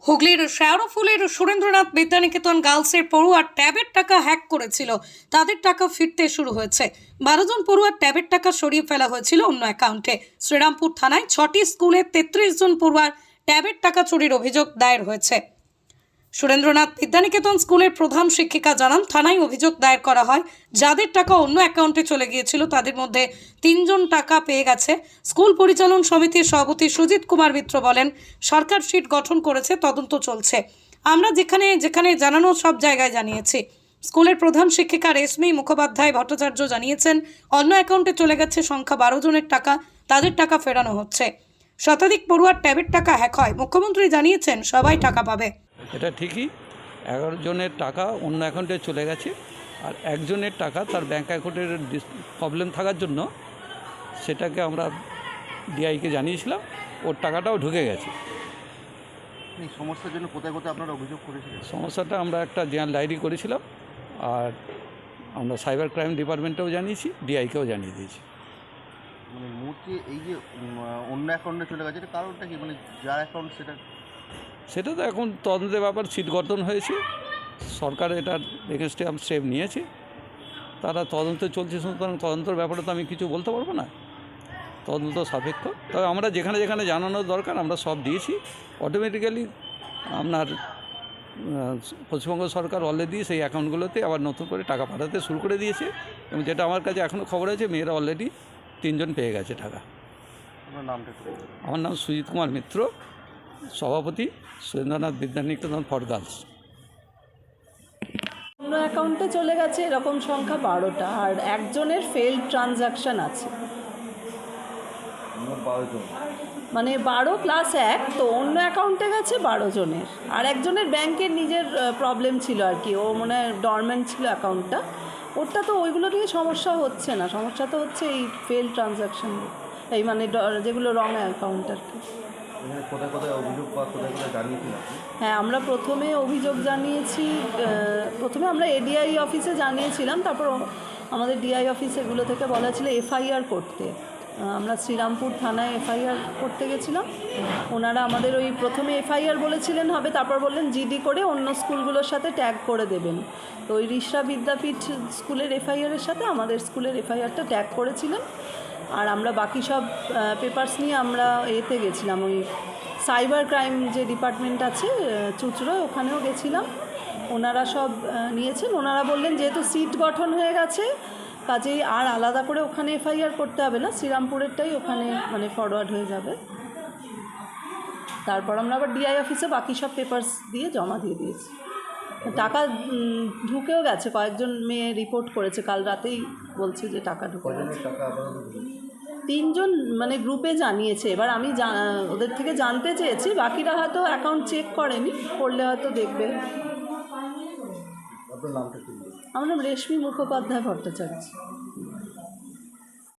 হুগলির শেওড়াফুলির সুরেন্দ্রনাথ বিদ্যানিকেতন গার্লসের পড়ুয়ার ট্যাবের টাকা হ্যাক করেছিল, তাদের টাকা ফিরতে শুরু হয়েছে। 12 জন পড়ুয়ার ট্যাবের টাকা সরিয়ে ফেলা হয়েছিল অন্য অ্যাকাউন্টে। শ্রীরামপুর থানায় 6টি স্কুলে 33 জন পড়ুয়ার ট্যাবের টাকা চুরির অভিযোগ দায়ের হয়েছে। সুরেন্দ্রনাথ বিদ্যানিকেতন স্কুলের প্রধান শিক্ষিকা জানান, থানায় অভিযোগ দায়ের করা হয়। যাদের টাকা অন্য অ্যাকাউন্টে চলে গিয়েছিল তাদের মধ্যে 3 জন টাকা পেয়ে গেছে। স্কুল পরিচালন সমিতির সভাপতি সুজিত কুমার মিত্র বলেন, সরকার সিট গঠন করেছে, তদন্ত চলছে। আমরা যেখানে যেখানে জানানো সব জায়গায় জানিয়েছি। স্কুলের প্রধান শিক্ষিকা রেশমি মুখোপাধ্যায় ভট্টাচার্য জানিয়েছেন, অন্য অ্যাকাউন্টে চলে গেছে সংখ্যা 12 জনের টাকা, তাদের টাকা ফেরানো হচ্ছে। শতাধিক পড়ুয়ার ট্যাবের টাকা হ্যাক হয়। মুখ্যমন্ত্রী জানিয়েছেন সবাই টাকা পাবে। এটা ঠিকই, 11 জনের টাকা অন্য অ্যাকাউন্টে চলে গেছে, আর একজনের টাকা তার ব্যাঙ্ক অ্যাকাউন্টের প্রবলেম থাকার জন্য সেটাকে আমরা ডিআইকে জানিয়েছিলাম, ওর টাকাটাও ঢুকে গেছে। এই সমস্যার জন্য কোথায় কোথায় আপনারা অভিযোগ করেছিলেন? সমস্যাটা আমরা একটা জেনারেল ডায়েরি করেছিলাম, আর আমরা সাইবার ক্রাইম ডিপার্টমেন্টেও জানিয়েছি, ডিআইকেও জানিয়ে দিয়েছি। মানে মুহূর্তে এই যে অন্য অ্যাকাউন্টে চলে গেছে, এটা কারণটা কি? মানে যার অ্যাকাউন্ট সেটা তো এখন তদন্তের ব্যাপার, সিট গঠন হয়েছে, সরকার এটার এগেনস্টে স্টেপ নিয়েছে, তারা তদন্ত চলছে, সুতরাং তদন্তের ব্যাপারে তো আমি কিছু বলতে পারবো না, তদন্ত সাপেক্ষ। তবে আমরা যেখানে যেখানে জানানোর দরকার আমরা সব দিয়েছি। অটোমেটিক্যালি আপনার পশ্চিমবঙ্গ সরকার অলরেডি সেই অ্যাকাউন্টগুলোতে আবার নতুন করে টাকা পাঠাতে শুরু করে দিয়েছে, এবং যেটা আমার কাছে এখনও খবর আছে, মেয়েরা অলরেডি 3 জন পেয়ে গেছে টাকা। আপনার নামটা? আমার নাম সুজিত কুমার মিত্র, সভাপতি, সুরেন্দ্রনাথ বিদ্যানিকেতন ফর গার্লস। অন্য অ্যাকাউন্টে চলে গেছে এরকম সংখ্যা 12টা, আর একজনের ফেলড ট্রানজ্যাকশান আছে, মানে 12+1, তো অন্য অ্যাকাউন্টে গেছে 12 জনের। আর একজনের ব্যাংকের নিজের প্রবলেম ছিল আর কি, ও মনে হয় ডরমেন্ট ছিল অ্যাকাউন্টটা, ওরটা তো ওইগুলো নিয়ে সমস্যা হচ্ছে না, সমস্যা তো হচ্ছে এই ফেলড ট্রানজ্যাকশান, এই মানে যেগুলো রং অ্যাকাউন্ট আর কি। কোথায় কোথায় অভিযোগ বা কোথায় কোথায় জানিয়েছিলেন? হ্যাঁ, আমরা প্রথমে অভিযোগ জানিয়েছি, প্রথমে আমরা এডিআই অফিসে জানিয়েছিলাম, তারপর আমাদের ডিআই অফিস এগুলো থেকে বলা ছিল এফআইআর করতে। আমরা শ্রীরামপুর থানায় এফআইআর করতে গেছিলাম, ওনারা আমাদের ওই প্রথমে এফআইআর বলেছিলেন হবে, তারপর বললেন জিডি করে অন্য স্কুলগুলোর সাথে ট্যাগ করে দেবেন। তো ওই রিষড়া বিদ্যাপীঠ স্কুলের এফআইআরের সাথে আমাদের স্কুলের এফআইআরটা ট্যাগ করেছিলেন। আর আমরা বাকি সব পেপারস নিয়ে আমরা এতে গেছিলাম, ওই সাইবার ক্রাইম যে ডিপার্টমেন্ট আছে চুঁচুড়ায়, ওখানেও গেছিলাম, ওনারা সব নিয়েছেন। ওনারা বললেন যেহেতু সিট গঠন হয়ে গেছে, কাজেই আর আলাদা করে ওখানে এফআইআর করতে হবে না, শ্রীরামপুরেরটাই ওখানে মানে ফরওয়ার্ড হয়ে যাবে। তারপর আমরা আবার ডিআই অফিসে বাকি সব পেপারস দিয়ে জমা দিয়ে দিয়েছি। টাকা ঢুকেও গেছে, কয়েকজন মেয়ে রিপোর্ট করেছে, কাল রাতেই বলছে যে টাকা ঢুকে গেছে। 3 জন মানে গ্রুপে জানিয়েছে, এবার আমি ওদের থেকে জানতে চেয়েছি, বাকিরা হয়তো অ্যাকাউন্ট চেক করেনি, করলে হয়তো দেখবে। আপনার নামটা কি? আমার নাম রেশমি মুখোপাধ্যায় ভট্টাচার্য।